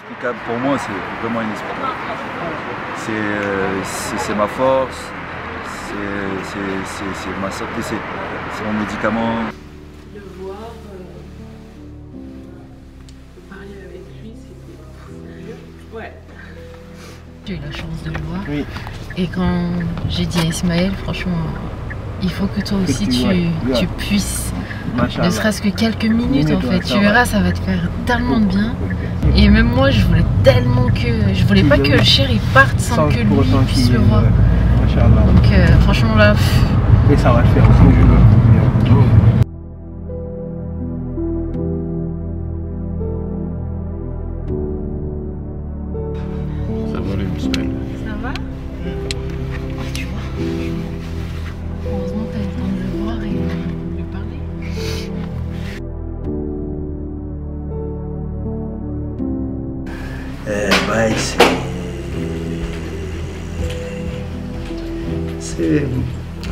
inexplicable. Pour moi, c'est vraiment inexplicable. C'est ma force, c'est ma santé, c'est mon médicament. Le voir, parler avec lui, c'était... Ouais. J'ai eu la chance de le voir. Oui. Et quand j'ai dit à Ismaël, franchement, il faut que toi aussi tu puisses, ne serait-ce que quelques minutes en fait. Tu verras, ça va te faire tellement de bien. Et même moi, je voulais tellement que... Je voulais pas que le chéri parte sans que lui puisse le voir. Donc franchement là... Et ça va le faire aussi. Ça va le Ismaël. Ça va? Oh, tu vois. Heureusement que tu as eu le temps de le voir et de lui parler.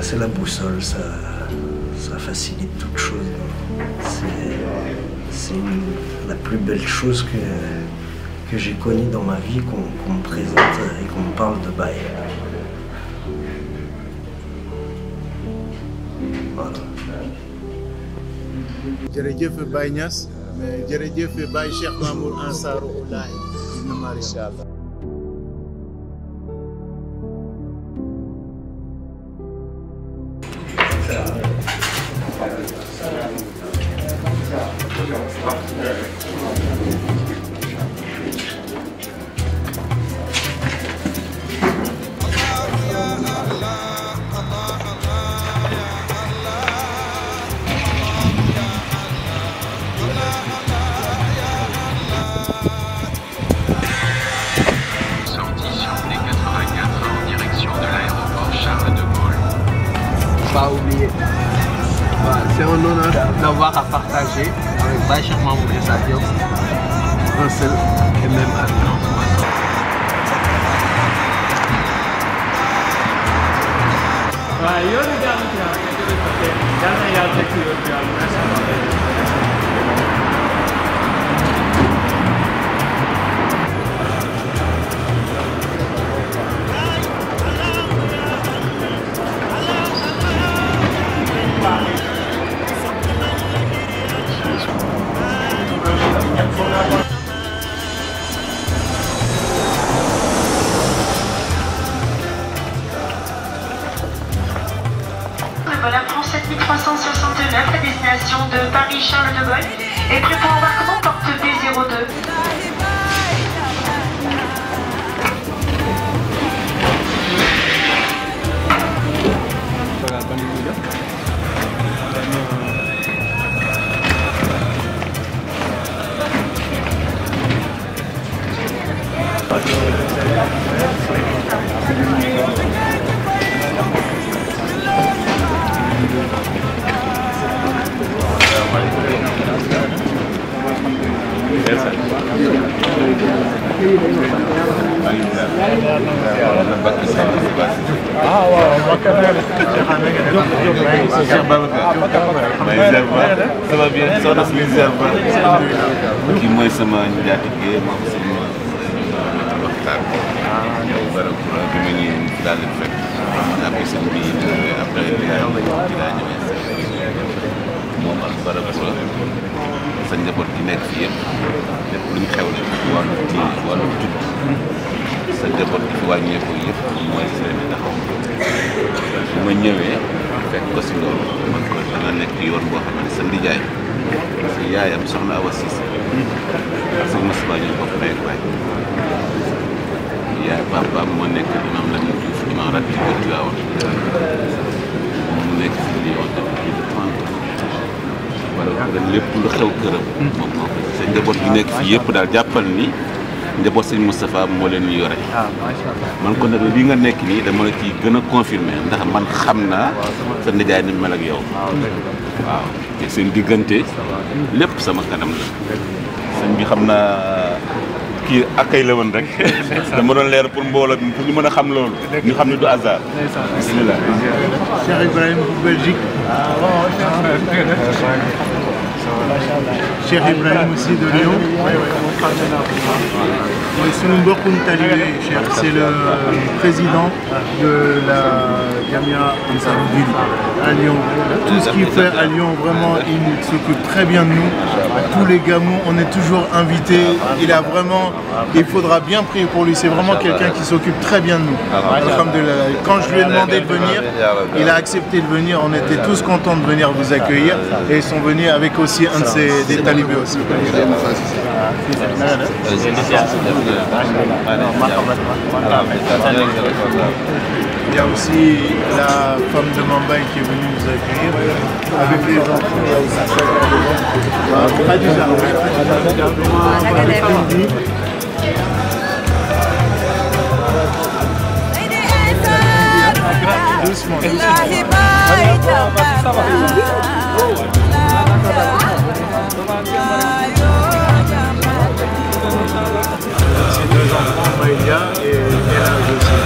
C'est la boussole, ça facilite toute chose. C'est la plus belle chose que j'ai connue dans ma vie, qu'on me présente et qu'on me parle de Baye. Voilà. jërëjëf Baye Niass mais jërëjëf Baye Cheikh Mamour Ansarou Laye ibn Mariam. Pas oublier. Voilà, c'est un honneur d'avoir à partager avec Baye Cheikh Mamour Issa Diop un seul et même avion. waaw yoonu jàmm ci yàlla na yàlla teg ci yoon bi yàlla macha allah. Vol France 7369 à destination de Paris-Charles de Gaulle est prêt pour embarquement porte B02. Ça va bien, soxna si ziar ba kii mooy sama njaatige moom sama waxtaan ñëw barab bi ma ñëwee daal di fekk après sëñ bi après ci laa ñëwee moom ak barab sa njaboot gi nekk fii yëpp lépp lu ñu xewle wàllu ci wàllu judd sa njaboot gi fi wàññeeku yëpp mooy seen taxaw bu ma ñëwee fekk ko si loolu man ko da nga nekk yoon boo xam ne sa ndijaay sa yaayam soxna Awa Cissé ak sa Moustapha ñoo bokk ndey ak baay yaay papaam moo nekk imam Lamine Diouf imam rat ci kër Tiwaawan moom mu nekk si lii woon depuis plus de 30 ans wala lépp lu xew këram moom moo ko sa njaboot gi nekk fii yëpp daal jàppal ni njaboot sëñ Moustapha moo leen yore man ko nag li nga nekk nii dama la ciy gën a confirmer ndax man xam naa sa nijaay ni mel ak yow waaw te seen diggante lépp sama kanam la sëñ bi xam naa kii akay la woon rek dama doon leer pour mbooloo bi pour ñu mën a xam loolu ñu xam ne du hasard bismillah Cheikh Ibrahim bu Belgique. Cheikh Ibrahim aussi de Lyon. C'est le président de la Jamia Ansaroudine à Lyon. Tout ce qu'il fait à Lyon, vraiment, il s'occupe très bien de nous. Tous les gamous, on est toujours invités. Il faudra bien prier pour lui. C'est vraiment quelqu'un qui s'occupe très bien de nous. Quand je lui ai demandé de venir, il a accepté de venir. On était tous contents de venir vous accueillir. Et ils sont venus avec aussi un de des talibés aussi. Il y a aussi la femme de Mambaï qui est venue nous accueillir avec les enfants. Il y a aussi doucement. Ces deux enfants, Maïlia et Elage aussi.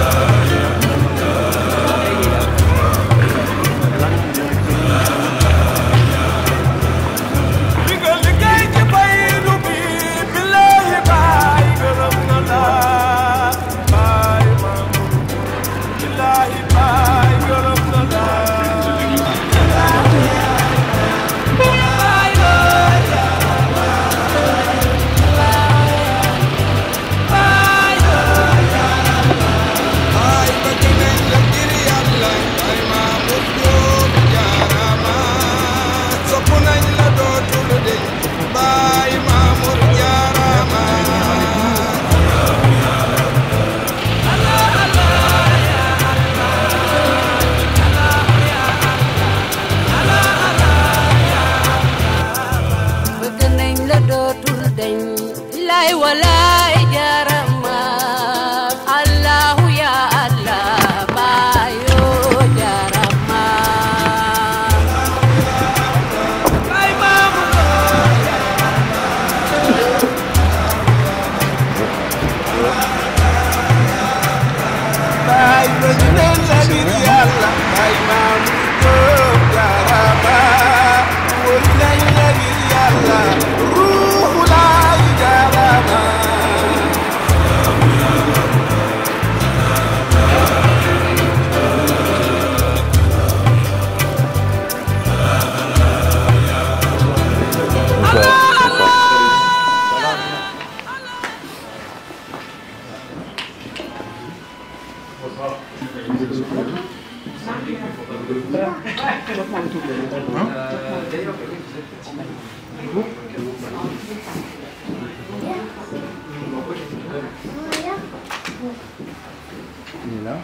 Il est là.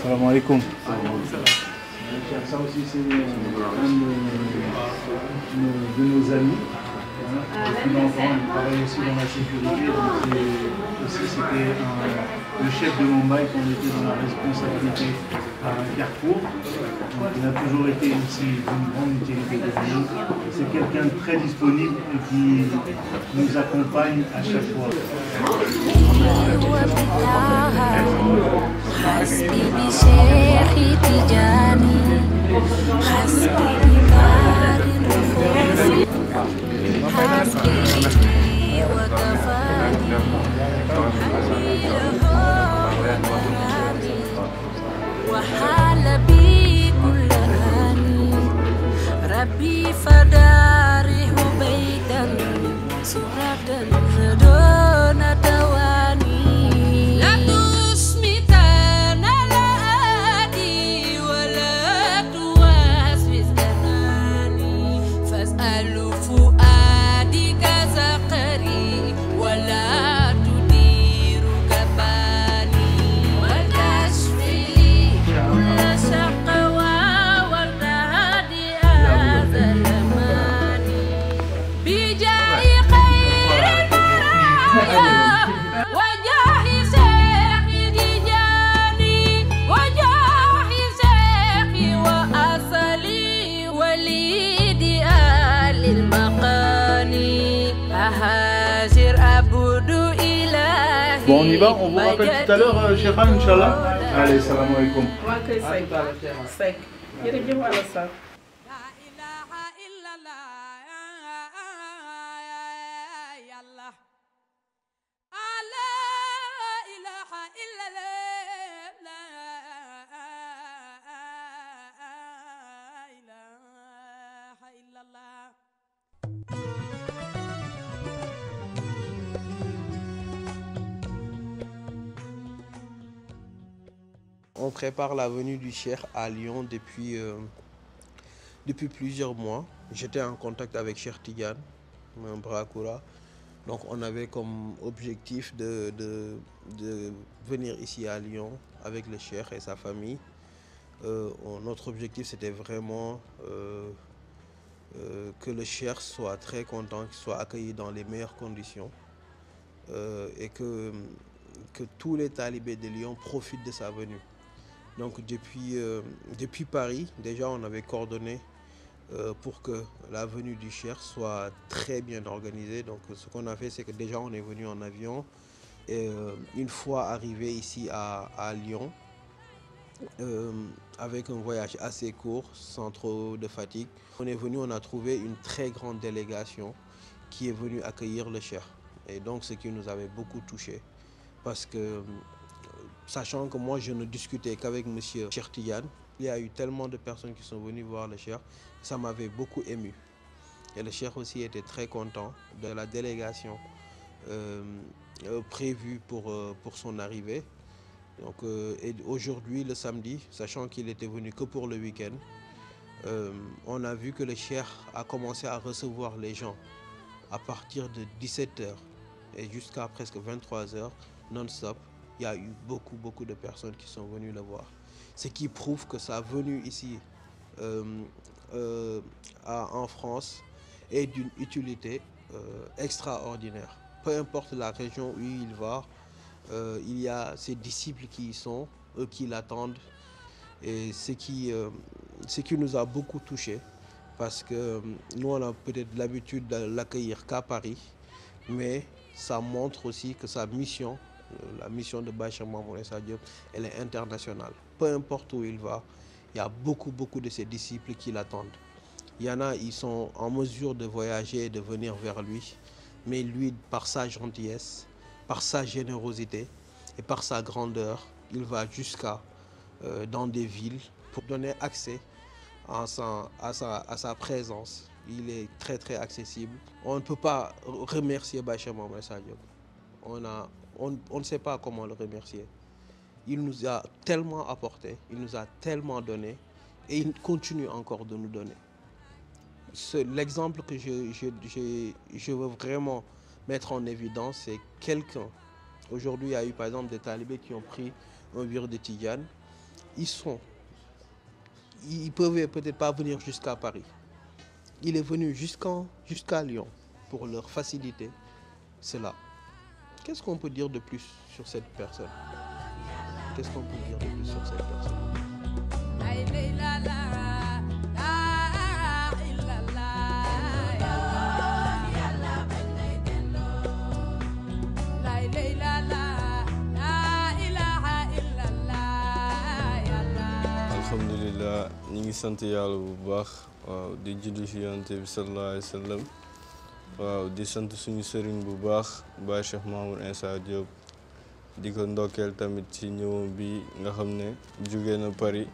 Salam alaikum. Ça aussi c'est un de nos amis. Depuis longtemps, il travaille aussi dans la sécurité. C'était le chef de Mumbai quand on était dans la responsabilité à Carrefour. Donc, il a toujours été aussi d'une grande utilité de nous. C'est quelqu'un de très disponible et qui nous accompagne à chaque fois. وحال بي كل هاني ربي فداره بيتا سورة دون تواني لا تسمتن الهادي ولا توسوس جناني فاسأل فؤادي كزقري ولا تدير جباني وتشفي كل شقوى والتهدي هذا الماني بجاه خير البرايا وجاه سيدي جاني وجاه سيدي وأصلي وليدي آل المقاني أهاجر أبود إلهي. Bon, on y va, on vous rappelle tout à l'heure, Cheikh Inch'Allah. Allez, salam alaikum. on prépare la venue du Cheikh à Lyon depuis plusieurs mois. J'étais en contact avec Cheikh Tidiane Brakoura. Donc on avait comme objectif de venir ici à Lyon avec le Cheikh et sa famille. Notre objectif c'était vraiment que le Cheikh soit très content, qu'il soit accueilli dans les meilleures conditions et que tous les talibés de Lyon profitent de sa venue. Donc depuis Paris, déjà on avait coordonné pour que la venue du Cheikh soit très bien organisée. Donc ce qu'on a fait, c'est que déjà on est venu en avion et une fois arrivé ici à Lyon, avec un voyage assez court, sans trop de fatigue, on est venu, on a trouvé une très grande délégation qui est venue accueillir le Cheikh. Et donc ce qui nous avait beaucoup touché, parce que sachant que moi je ne discutais qu'avec monsieur Cheikh Tidiane, il y a eu tellement de personnes qui sont venues voir le Cheikh, ça m'avait beaucoup ému. Et le Cheikh aussi était très content de la délégation prévue pour son arrivée. Donc, et aujourd'hui, le samedi, sachant qu'il était venu que pour le week-end, on a vu que le Cheikh a commencé à recevoir les gens à partir de 17h et jusqu'à presque 23h non-stop. Il y a eu beaucoup de personnes qui sont venues le voir. Ce qui prouve que sa venue ici en France est d'une utilité extraordinaire. Peu importe la région où il va, il y a ses disciples qui y sont, eux qui l'attendent. Et ce qui nous a beaucoup touchés, parce que nous on a peut-être l'habitude de l'accueillir qu'à Paris, mais ça montre aussi que sa mission, la mission de Baye Cheikh Mamour Insa Diop, elle est internationale. Peu importe où il va, il y a beaucoup de ses disciples qui l'attendent. Il y en a, ils sont en mesure de voyager et de venir vers lui, mais lui, par sa gentillesse, par sa générosité et par sa grandeur, il va jusqu'à dans des villes pour donner accès à sa présence. Il est très accessible. On ne peut pas remercier Baye Cheikh Mamour Insa Diop. On ne sait pas comment le remercier. Il nous a tellement apporté, il nous a tellement donné et il continue encore de nous donner. L'exemple que je veux vraiment mettre en évidence, c'est quelqu'un. Aujourd'hui, il y a eu par exemple des talibés qui ont pris un virus de Tidiane. Ils peuvent peut-être pas venir jusqu'à Paris. Il est venu jusqu'à Lyon pour leur faciliter cela. Qu'est-ce qu'on peut dire de plus sur cette personne? Qu'est-ce qu'on peut dire de plus sur cette personne? alhamdulillah, ñi ngi sant yàlla bu baax. waaw di julli ci Yonent bi sallallahu alayhi wa sallam. waaw di sant suñu sëriñ bu baax Baye Cheikh Mamour Insa Diop. di ko ndokkeel tamit ci ñëwam bi nga xam ne jóge na Paris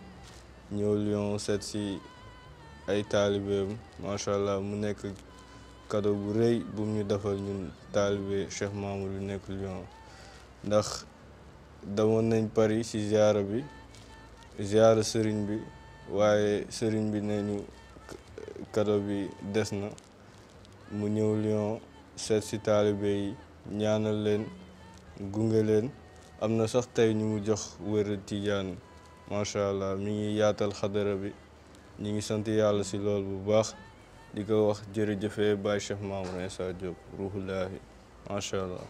ñëw Lyon seet ci ay taalibeem macha allah mu nekk cadeau bu rëy bu ñu defal ñun taalibe Cheikh Mamour yu nekk Lyon. ndax demoon nañ Paris ci ziara bi ziara sëriñ bi waaye sëriñ bi ne ñu cadeau bi des na mu ñëw Lyon seet ci taalibe yi ñaanal leen gunge leen. am na sax tey ñu mu jox wér Tijaan macha allah mi ngi yaatal xadara bi ñi ngi sant yàlla ci lool bu baax di ko wax jërëjëfee Baye Cheikh Mamour Insa Diop ruhullaahi macha allah.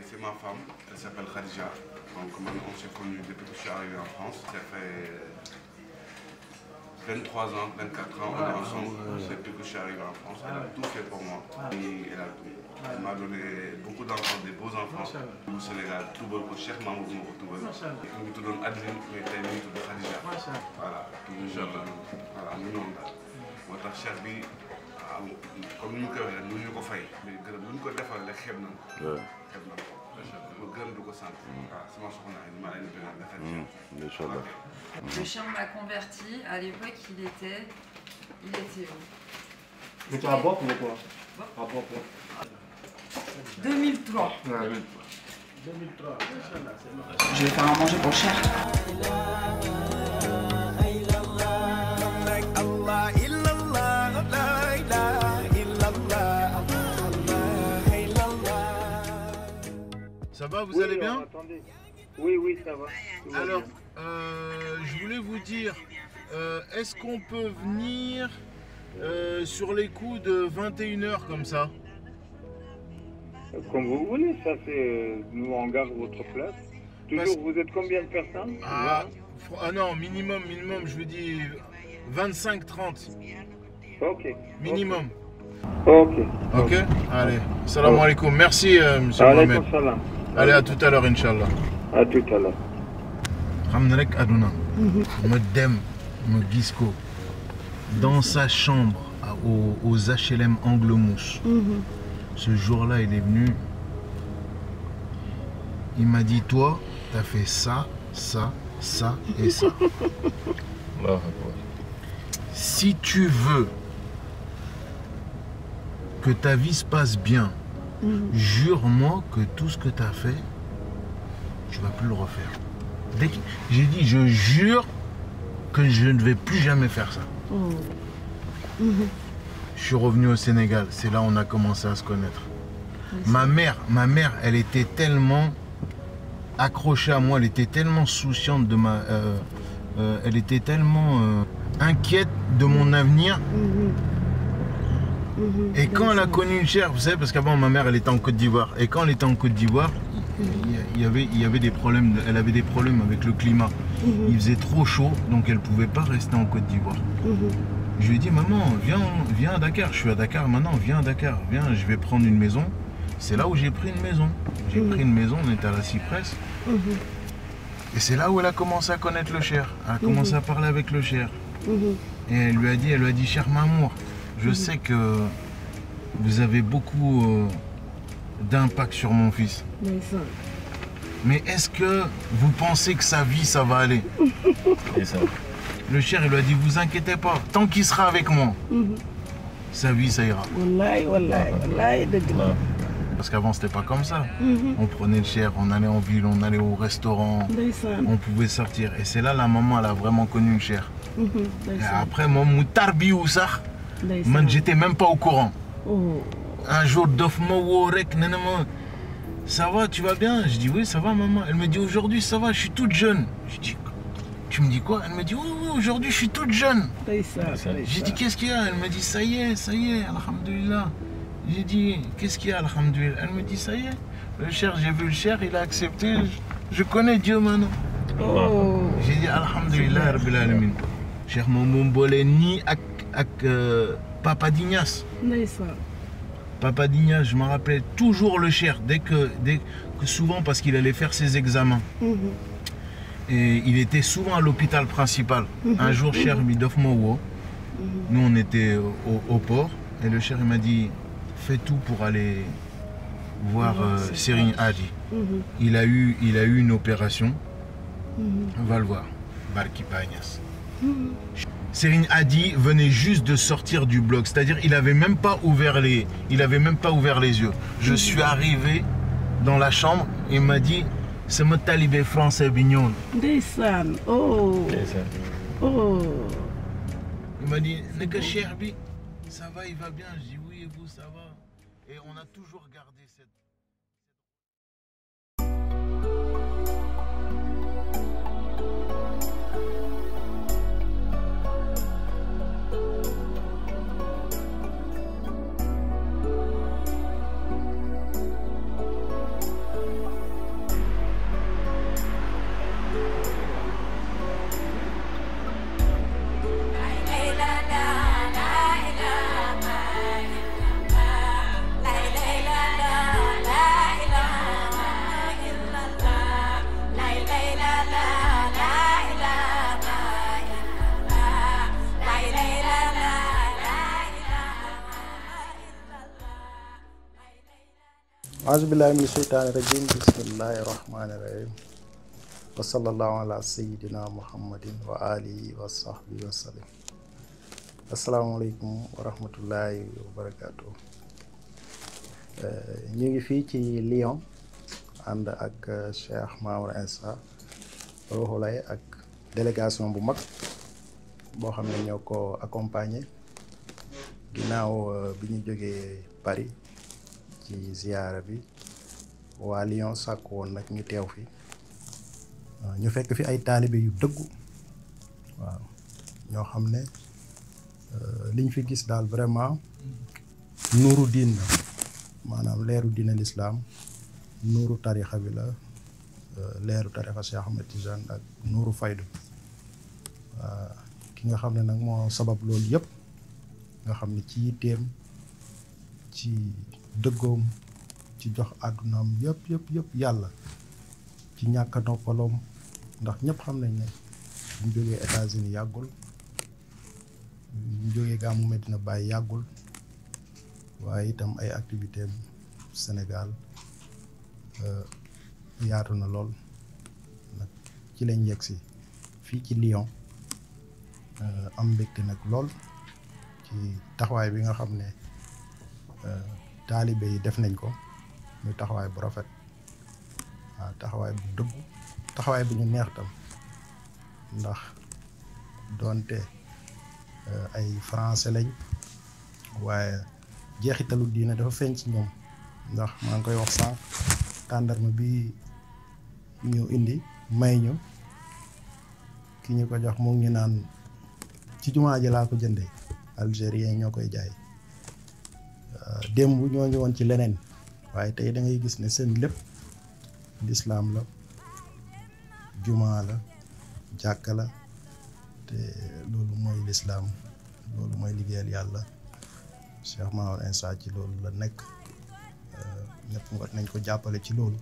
C'est ma femme, elle s'appelle Khadija. Donc on s'est connus depuis que je suis arrivé en France. 23 ans, 24 ans, on est ensemble. Depuis que je suis arrivé en France, elle a tout fait pour moi. Et elle a tout. Elle m'a donné beaucoup d'enfants, des beaux enfants. Au Sénégal, tout beau pour Cheikh Mamoud Mokotouba. Et tout donne Adeline, mais t'as mis tout de Khadija. Voilà, voilà, nous sommes là. Moi, ta Cheikh bi, comme nous nous nous ko fay, mais nous ko defal le xeb nañ ko. Xeb nañ ko. Ma gërëm du ko sant. Waaw, sama soxna ay ma leen bëggal la Khadija. Inch'Allah. Le chien m'a converti, à l'époque il était où? Mais tu as un boc ou quoi? Un boc, 2003. 2003. Je vais faire à manger pour cher. Ça va, vous allez bien? Attendez. Oui, oui, ça va. Alors, je voulais vous dire, est-ce qu'on peut venir sur les coups de 21h comme ça? Comme vous voulez, ça c'est... Nous on garde votre place. Toujours, vous êtes combien de personnes? Ah non, minimum, je vous dis 25-30. Ok. Minimum. Ok. Ok. Allez, salam alaikum. Merci, monsieur Mohamed. Salam. Allez, à tout à l'heure, Inch'Allah. À tout à l'heure. Ramnarek Aduna, Modem, Mogisco, dans sa chambre aux HLM Angle-Mousse. Ce jour-là, il est venu. Il m'a dit, toi, tu as fait ça, ça, ça et ça. Si tu veux que ta vie se passe bien, jure-moi que tout ce que tu as fait, tu ne vas plus le refaire. Dès que j'ai dit, je jure que je ne vais plus jamais faire ça. Je suis revenu au Sénégal, c'est là où on a commencé à se connaître. Ma mère, elle était tellement accrochée à moi, elle était tellement souciante de ma... elle était tellement inquiète de mon avenir. Et quand elle a connu une chère, vous savez, parce qu'avant ma mère elle était en Côte d'Ivoire, et quand elle était en Côte d'Ivoire, il y avait des problèmes, elle avait des problèmes avec le climat. Il faisait trop chaud, donc elle ne pouvait pas rester en Côte d'Ivoire. Je lui ai dit, maman, viens à Dakar, je suis à Dakar maintenant, viens à Dakar, viens, je vais prendre une maison. C'est là où j'ai pris une maison. J'ai pris une maison, on était à la Cypresse. Et c'est là où elle a commencé à connaître le cher. Elle a commencé à parler avec le cher. Et elle lui a dit, cher Mamour, je sais que vous avez beaucoup d'impact sur mon fils. Mais est-ce que vous pensez que sa vie, ça va aller? Le cher, il lui a dit, vous inquiétez pas, tant qu'il sera avec moi, sa vie, ça ira. Parce qu'avant, c'était pas comme ça. On prenait le cher, on allait en ville, on allait au restaurant, on pouvait sortir. Et c'est là, la maman, elle a vraiment connu le cher. Et après, mon moutarbi ou ça, j'étais même pas au courant. Un jour, ça va, tu vas bien? Je dis, oui, ça va, maman. Elle me dit, aujourd'hui, ça va, je suis toute jeune. Je dis, tu me dis quoi? Elle me dit, oui, aujourd'hui, je suis toute jeune. J'ai dit, qu'est-ce qu'il y a? Elle me dit, ça y est, alhamdoulilah. J'ai dit, qu'est-ce qu'il y a, alhamdoulilah? Elle me dit, ça y est. Le cher, j'ai vu le cher, il a accepté. Je connais Dieu maintenant. J'ai dit, alhamdoulilah, rabbil alamin. Cher Momo Mbole ni avec Papa Dignas. Papa Dignas, je me rappelais toujours le cher, dès que souvent parce qu'il allait faire ses examens. Et il était souvent à l'hôpital principal. Un jour, cher Midof Mowo, nous on était au port, et le cher il m'a dit, fais tout pour aller voir Serigne Hadi. Il a eu une opération, on va le voir, Barki Pagnas. Serigne Hadi venait juste de sortir du bloc, c'est-à-dire il n'avait même pas ouvert les yeux. Je suis arrivé dans la chambre, il m'a dit, c'est mon talibé français Bignon. Dessan, Il m'a dit, Neka Cherbi, ça va, il va bien. Je dis oui, et vous, ça va. Et on a toujours gardé cette... Auzubillahi mina sheytaani rajim, bismillahi rahmaani rahim, wa sallallahu ala sayyidina muhammadin wa alihi wa sahbihi wa sallam. Asalaamaaleykum wa rahmatullahi wa barakaatu. ñu ngi fii ci Lyon ànd ak Cheikh Mamour Insa Rohou Laye ak délégation bu mag boo xam ne ñoo ko accompagner ginnaaw bi ñu jógee Paris ci ziyaara bi waa Lyon sàkk woon nag ñu teew fi ñu fekk fi ay taalibe yu dëggu waaw ñoo xam ne liñ fi gis daal vraiment nuuru diin la maanaam leeru diine lislaam nuuru tarixa bi la leeru tarixa Cheikh Ahmed Tidiane ak nuuru faydu ki nga xam ne nag moo sabab loolu yëpp nga xam ne ci yitteem ci dëggoom ci jox àddunaam yëpp yàlla ci ñàkk a noppaloom ndax ñëpp xam nañ ne ñu jógee États-Unis yàggul ñu jógee Gàmmu Medina Baye yàggul waaye itam ay activité Sénégal yaatu na lool nag ci lañ yegg si fii ci Lyon am mbégte nag lool ci taxawaay bi nga xam ne taalibe yi def nañ ko muy taxawaay bu rafet waaw taxawaay bu dëggu taxawaay bu ñu neex tam ndax doonte ay français lañ waaye jeexitalu diine dafa feeñ ci ñoom ndax maa ngi koy wax sànq tàndarma bi ñu indi may ñu ki ñu ko jox moom ñu naan ci jumaa ji laa ko jëndee algérien ñoo koy jaay démb ñoo ngi woon ci leneen waaye tey da ngay gis ne seen lépp lislaam la jumaa la jàkka la te loolu mooy lislaam loolu mooy liggéeyal yàlla Cheikh Mamour Insa ci loolu la nekk ñëpp war nañ ko jàppale ci loolu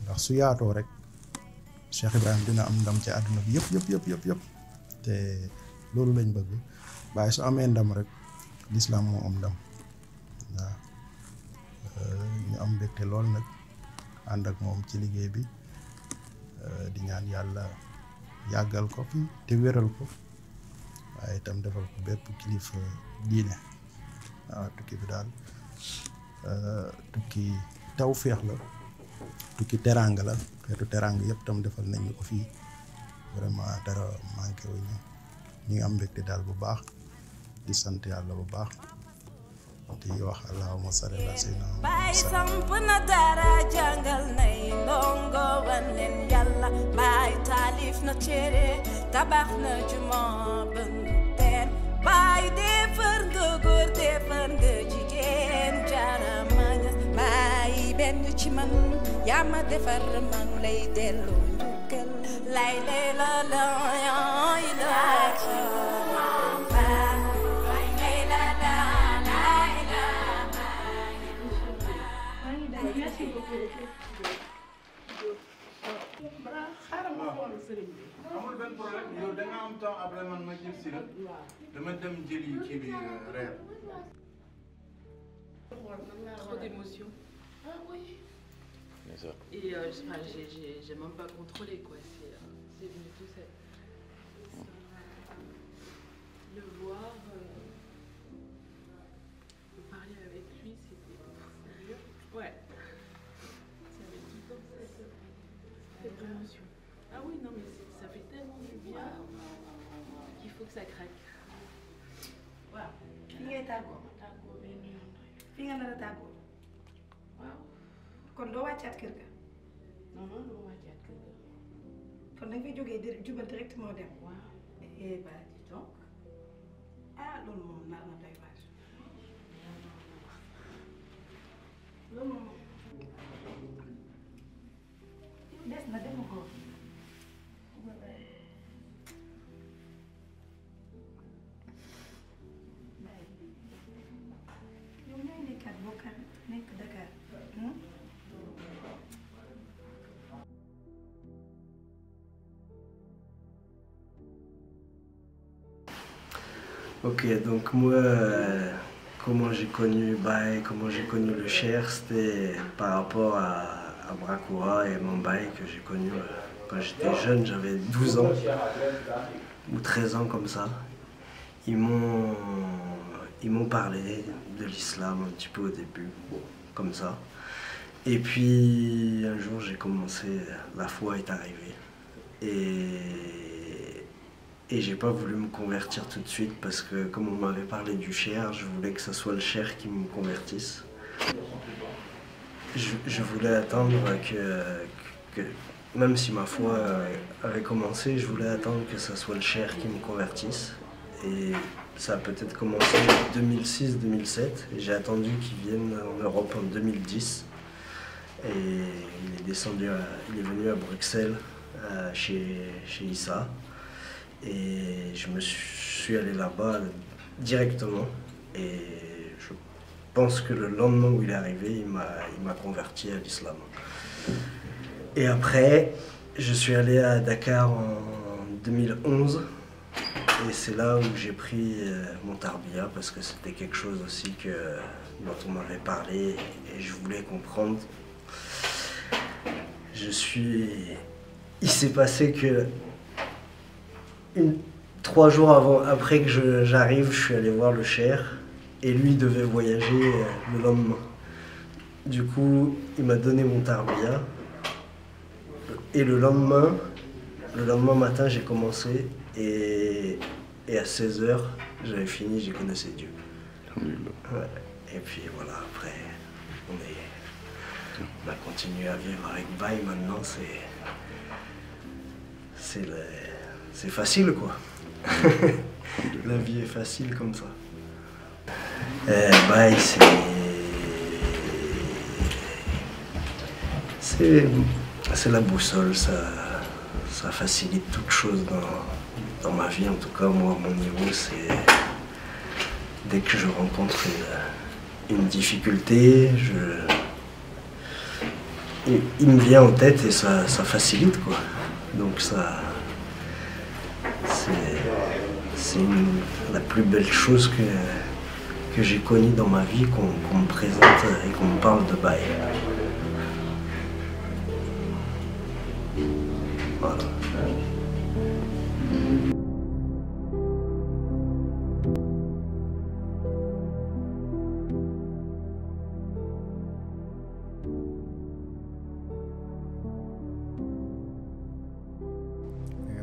ndax su yaatoo rek Cheikh Ibrahim dina am ndam ci àdduna bi yëpp te loolu lañ bëgg waaye su amee ndam rek lislaam moo am ndam waaw ñu am mbégte lool nag ànd ak moom ci liggéey bi di ñaan yàlla yàggal ko fi te wéral ko waaye itam defal ko bépp kilifa diine waaw tukki bi daal tukki tawféex la tukki teraanga la xeetu teraanga yëpp tam defal nañu ko fii vraiment dara manqué wuñu ñu ngi am mbégte daal bu baax di sant yàlla bu baax di wax allahumma salli ala sayyidina Baay samp na dara jàngal nay ndongo wan leen yàlla Baay taalif na téere tabax na juma bënn teen Baay defar nga góor defar nga jigéen jaarama ñas Baay benn ci man yaa ma defar man lay delloo njukkal lay lay la la yaay la amul benn problème yow da nga am temps après man ma jël si la dama dem jëli kii bi reer. Trop d'émotions. Ah oui. Et j'ai même pas contrôlé quoi. C'est venu tout seul. Le voir, parler avec lui, c'était dur. Ouais. Ça avait tout le temps cette émotion. Ah oui, non, mais ça fait tellement du bien qu'il faut que ça craque. Voilà. Fi ngay tàggoo. Tàggoo benn yoon. Fi nga nar a tàggoo. Waaw. Kon doo wàccaat kër ga. Non, doo wàccaat kër ga. Kon da nga fay jógee jubal directement dem. Waaw. Eh bah dis donc. Ah loolu moom nar na doy waar. Loolu moom. Des na dem ko. Yow ñooy nekkaat bokkaat nekk Dakar. Ok, donc moi, comment j'ai connu Baye, comment j'ai connu le Cher, c'était par rapport à Brakoura et mon Baye que j'ai connu quand j'étais jeune, j'avais 12 ans ou 13 ans comme ça. Ils m'ont parlé de l'islam un petit peu au début, comme ça. Et puis un jour j'ai commencé, la foi est arrivée. Et j'ai pas voulu me convertir tout de suite parce que comme on m'avait parlé du Cher, je voulais que ce soit le Cher qui me convertisse. Je voulais attendre que même si ma foi avait commencé, je voulais attendre que ce soit le Cher qui me convertisse. Et ça a peut-être commencé en 2006-2007 et j'ai attendu qu'il vienne en Europe en 2010. Et il est venu à Bruxelles chez Issa. Et je me suis allé là-bas directement. Et je pense que le lendemain où il est arrivé, il m'a converti à l'islam. Et après, je suis allé à Dakar en 2011. Et c'est là où j'ai pris mon tarbiya parce que c'était quelque chose aussi dont on m'avait parlé et je voulais comprendre. Il s'est passé que 3 jours après que j'arrive, je suis allé voir le Cher et lui devait voyager le lendemain. Du coup, il m'a donné mon tarbiya et le lendemain matin, j'ai commencé et à 16h, j'avais fini, j'ai connaissé Dieu. Ouais. Et puis voilà, après, on a continué à vivre avec Baye. Maintenant, c'est facile, quoi. La vie est facile comme ça. Baye, c'est la boussole, ça facilite toute chose dans ma vie. En tout cas, moi, à mon niveau, c'est dès que je rencontre une difficulté, il me vient en tête et ça facilite, quoi. Donc ça, c'est la plus belle chose que j'ai connue dans ma vie, qu'on me présente et qu'on me parle de Baye. Voilà.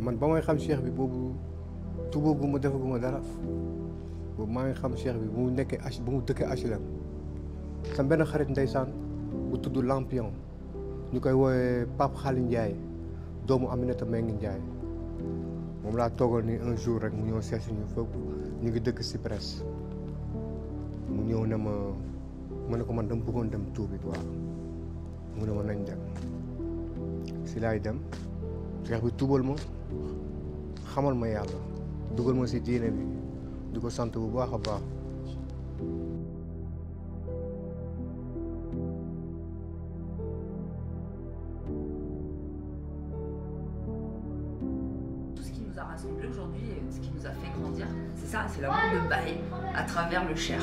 man ba may xam Cheikh bi boobu tubaguma defaguma dara boobu maa ngi xam Cheikh bi bu mu dëkkee HLM sama benn xarit ndeysaan bu tudd Lampion ñu koy woowee Pape Xaali Ndiaye doomu Aminata Mbengue Ndiaye moom laa toogal ni un jour rek mu ñëw seet si ñu foofu ñu ngi dëkk Cyprès mu ñëw ne ma ne ko man dama bëggoon dem tuubi quoi mu ne ma nañ dem si laay dem Cheikh bi tuubal ma xamal ma yàlla dugal ma si diine bi di ko sant bu baax a baax. Tout ce qui nous a rassemblés aujourd'hui, ce qui nous a fait grandir, c'est ça, c'est l'amour de Baye à travers le Cher.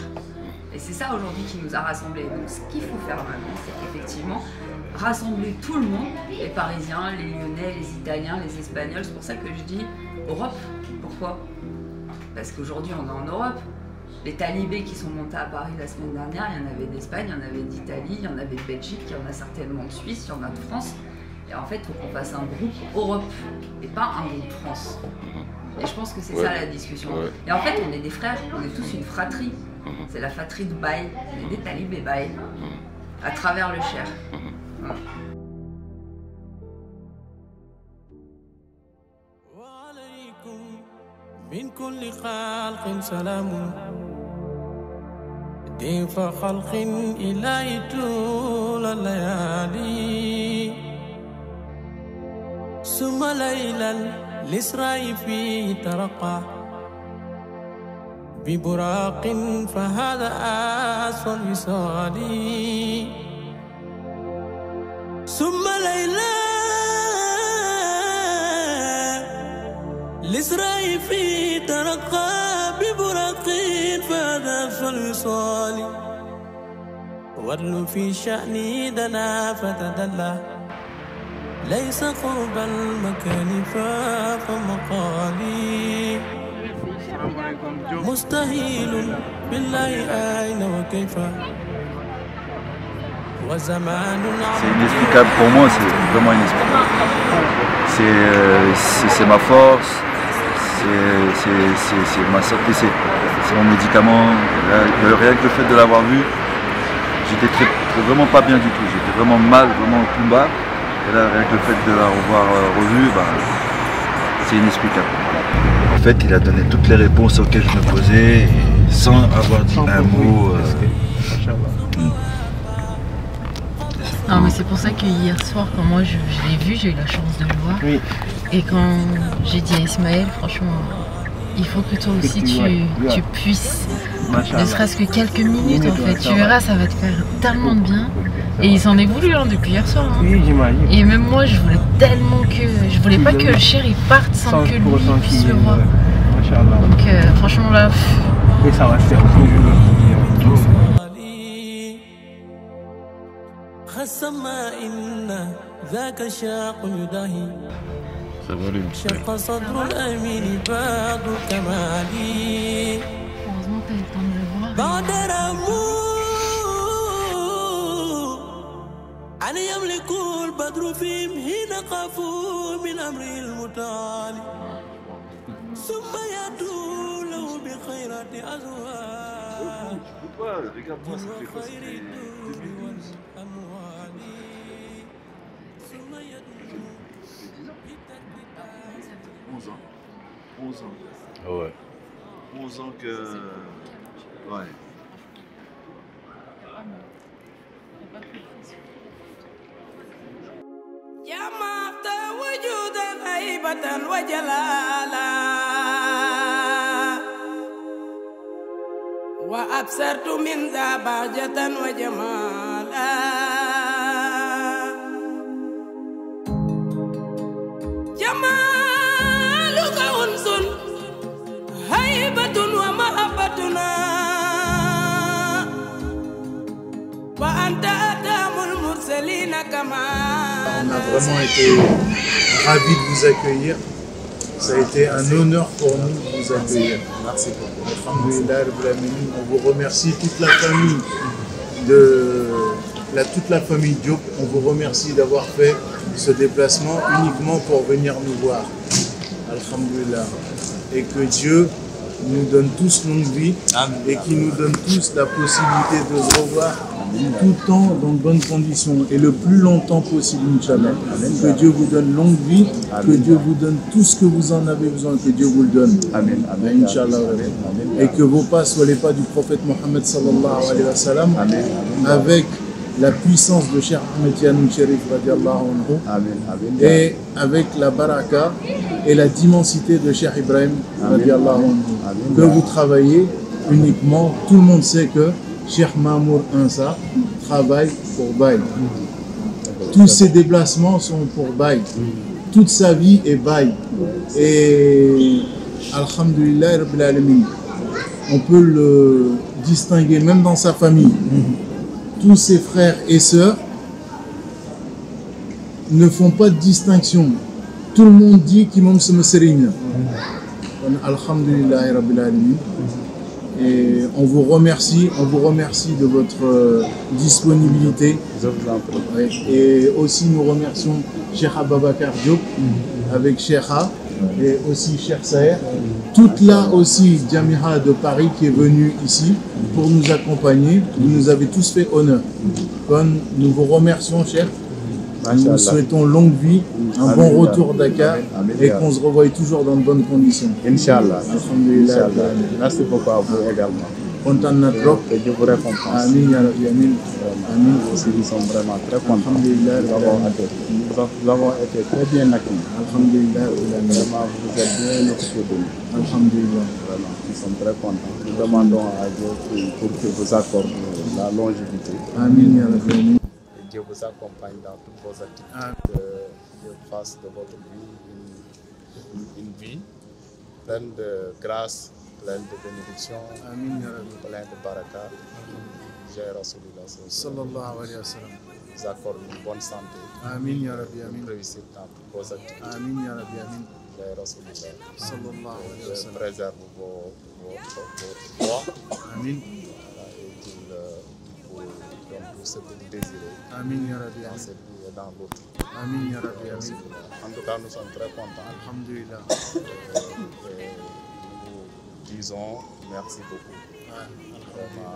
Et c'est ça aujourd'hui qui nous a rassemblés. Donc ce qu'il faut faire maintenant, c'est qu'effectivement rassembler tout le monde, les Parisiens, les Lyonnais, les Italiens, les Espagnols. C'est pour ça que je dis Europe. Pourquoi? Parce qu'aujourd'hui on est en Europe. Les talibés qui sont montés à Paris la semaine dernière, il y en avait d'Espagne, il y en avait d'Italie, il y en avait de Belgique, il y en a certainement de Suisse, il y en a de France. Et en fait, il faut qu'on fasse un groupe Europe et pas un groupe France. Et je pense que c'est ça la discussion. Et en fait, on est des frères, on est tous une fratrie. C'est la fratrie de Baye, on est des talibés Baye, à travers le Cher. Voilà. من كل خلق سلام ضيف خلق إلهي طول الليالي ثم ليلا الإسراء فيه ترقى ببراق فهذا أسوأ الوصال ثم ليلا الإسراء فيه ترقى ببراق باق فهذا الوصال وادل في شأني دنا فتدلى ليس قرب المكان فاق مقالي مستحيل بالله أين وكيف وزمان C'est inexplicable pour moi, c'est vraiment inexplicable. C'est ma force, c'est ma santé, c'est mon médicament. Rien que le fait de l'avoir vu, j'étais vraiment pas bien du tout. J'étais vraiment mal, vraiment tout bas. Et là, rien que le fait de l'avoir revu, c'est inexplicable. En fait, il a donné toutes les réponses auxquelles je me posais, sans avoir dit un mot. Non, mais c'est pour ça que hier soir, quand moi je l'ai vu, j'ai eu la chance de le voir. Oui. Et quand j'ai dit à Ismaël, franchement, il faut que toi aussi tu puisses, ne serait-ce que quelques minutes en fait. Tu verras, ça va te faire tellement de bien. Et il s'en est voulu depuis hier soir. Hein. Oui, j'imagine. Et même moi, je voulais tellement que. Je voulais pas que le cher il parte sans que lui puisse le voir. Donc franchement là. Et ça va se faire. شق صدر الأمين بعض كمالي بعد أن يملك البدر فيهم حين خافوا من أمر المتعالي ثم يدعو له بخيرات أزواج وخير الدور والأموال ثم يدعو 11 ans. Ah ouais. 11 ans que. Ouais. جمعت وجودا هيبة وجلالا وأبصرت من ذا بهجة وجمالا جمالك أنس هيبة ومحبتنا وأنت أتام المرسلين كما On a vraiment été ravis de vous accueillir. Ça a été un honneur pour nous de vous accueillir. Merci beaucoup. Alhamdulillah, on vous remercie, toute la famille toute la famille Diop. On vous remercie d'avoir fait ce déplacement uniquement pour venir nous voir. Alhamdulillah. Et que Dieu nous donne tous longue vie et qui nous donne tous la possibilité de se revoir tout le temps dans de bonnes conditions et le plus longtemps possible, Inch'Allah. Que Dieu vous donne longue vie, que Dieu vous donne tout ce que vous en avez besoin, que Dieu vous le donne. Amen. Inch'Allah. Et que vos pas soient les pas du prophète Mohammed sallallahu alayhi wa sallam, avec la puissance de Cheikh Ahmed Tidiane Chérif radiallahu anhu, et avec la baraka et la dimmensité de Cheikh Ibrahim radiallahu anhu. Que vous travaillez uniquement, tout le monde sait que Cheikh Mamour Insa travaille pour Baye. Tous ses déplacements sont pour Baye. Toute sa vie est Baye. Et Alhamdulillah Rabbil Alamin, on peut le distinguer même dans sa famille. Tous ses frères et sœurs ne font pas de distinction. Tout le monde dit qu'Imam Serigne. Alhamdulillah Rabbil Alamin. Et on vous remercie de votre disponibilité. Et aussi nous remercions Cheikh Ababakar Diop avec Cheikha et aussi Cheikh Saher. Toute là aussi Jamia de Paris qui est venue ici pour nous accompagner. Vous nous avez tous fait honneur. Nous vous remercions, Cheikh. Nous vous souhaitons longue vie, un bon retour Dakar et qu'on se revoie toujours dans de bonnes conditions. Inch'Allah. Merci beaucoup à vous également. Content de notre rock. Et Dieu vous récompense. Amin, ya Rabbi, amin. Amin. Aussi, nous sommes vraiment très contents. Nous avons été très bien accueillis. Alhamdulillah. Vraiment, vous êtes bien occupés de nous. Alhamdulillah. Vraiment, nous sommes très contents. Nous demandons à Dieu pour qu'il vous accorde la longévité. Amin, ya Rabbi, amin. Dieu vous accompagne dans toutes vos activités. Dieu fasse de votre vie une vie pleine de grâce plein de bénédictions, plein de baraka. J'ai Rasulullah sallallahu alayhi wa sallam. Nous accorde une bonne santé. Amin ya Rabbi, amin. Réussite dans toutes vos activités. Amin ya Rabbi, amin. J'ai Rasulullah sallallahu alayhi wa sallam. Préserve votre foi. Amin. Et qu'il vous donne tout ce que vous désirez. Amin ya Rabbi, dans amin. cette vie et dans l'autre. Amin ya Rabbi, amin. En tout cas, nous sommes très contents. Alhamdulillah. Et nous vous disons merci beaucoup. Vraiment,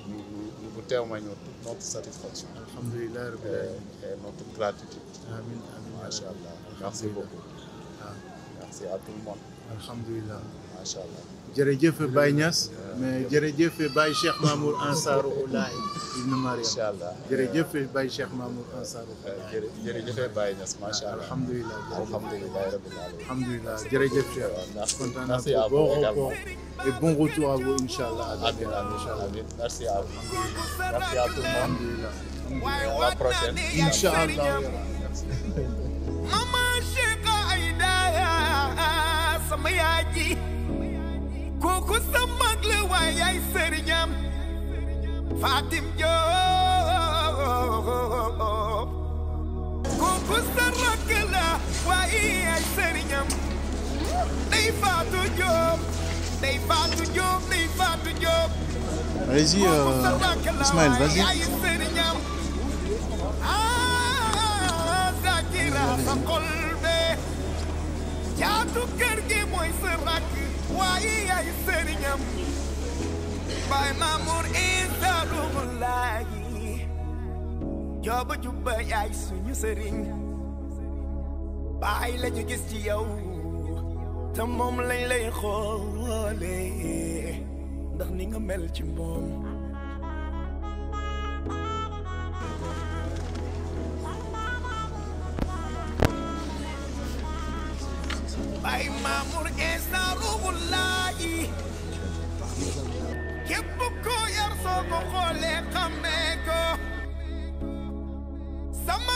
nous vous témoignons toute notre satisfaction et notre gratitude. Amin, amin. Masha'Allah. Merci beaucoup. Merci à tout le monde. Alhamdulillah. Masha'Allah. jërëjëf Baye Niass mais jërëjëf Baye Cheikh Mamour Ansarullah ibn Mariam. Inchallah. jërëjëf Baye Cheikh Mamour Ansarullah. jërëjëf Baye Niass Masha'Allah. Alhamdulillah. Alhamdulillah rabbil alamin. Alhamdulillah. jërëjëf Cheikh. Kontaan naa Merci à vous également. Et bon retour à vous, Inch'Allah. Amin, amin. Merci à vous. Merci à tout le monde. À la prochaine. Inch'Allah. Mama Cheikh Aïda sama yaay ji kooku sa mag la waaye ay sëriñam Fatim Diop kooku sa rakk la waaye ay sëriñam Ndey Fatou Diop Ndey Fatou Diop Ndey Fatou Diop Allez-y, Ismaël, vas-y. Jaatu kër gi mooy sa rakk waaye yaay sëriñam Baay Mamour Isa Ruhulaahi jooba jubba yaay suñu sëriñ baay lañu gis ci yow te moom lañ lay xoolee ndax ni nga mel ci moom Baay Mamour Isa Ruhulaahi képp ko yar soo ko xoolee xamee ko sama